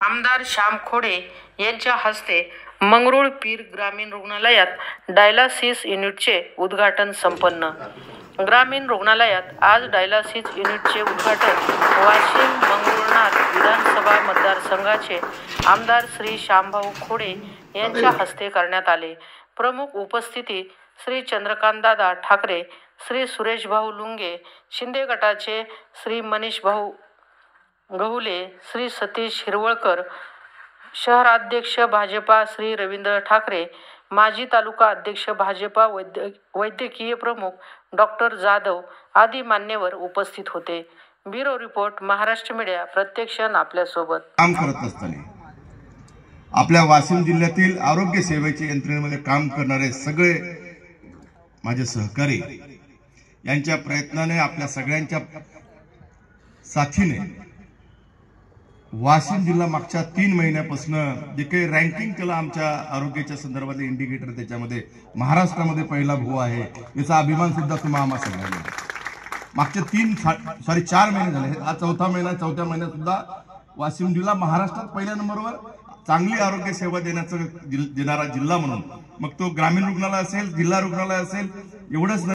आमदार श्याम खोडे यांच्या हस्ते मंगरुळपीर ग्रामीण रुग्णालयात डायलासिस युनिटचे उद्घाटन संपन्न. ग्रामीण रुग्णालयात आज डायलासिस युनिटचे उद्घाटन वाशिम मंगरुळनाथ विधानसभा मतदारसंघाचे आमदार श्री श्यामभाऊ खोडे यांच्या हस्ते करण्यात आले. प्रमुख उपस्थिती श्री चंद्रकांतदादा ठाकरे, श्री सुरेशभाऊ लुंगे, शिंदे गटाचे श्री मनीषभाऊ गहुले, श्री सतीश हिरवळकर, शहराध्यक्ष भाजपा श्री रवींद्र ठाकरे, माजी तालुका अध्यक्ष भाजपा, वैद्यकीय प्रमुख डॉक्टर जाधव आदी मान्यवर उपस्थित होते. Bureau report, Maharashtra media. प्रत्यक्षण आपल्यासोबत काम करत असताना आपल्या वाशिम जिल्ह्यातील आरोग्य सेवेच्या यंत्रणेमध्ये काम करणारे सगळे माझे सहकारी यांच्या प्रयत्नाने, आपल्या सगळ्यांच्या साथीने वाशिम जिल्हा मागच्या 3 महिन्यापासून जे काही रँकिंग केलं आमच्या आरोग्याच्या संदर्भातले इंडिकेटर, त्याच्यामध्ये महाराष्ट्रामध्ये पहिला भू आहे, याचा अभिमान सुद्धा तुम्हा आम्हा सगळ्यांना. मागच्या 4 महिने झाले, हा 4था महिना. 4थ्या महिन्यात सुद्धा वाशिम जिल्हा महाराष्ट्रात पहिल्या नंबरवर चांगली आरोग्य सेवा देणारा जिल्हा म्हणून, मग तो ग्रामीण रुग्णालय असेल, जिल्हा रुग्णालय असेल, एवढंच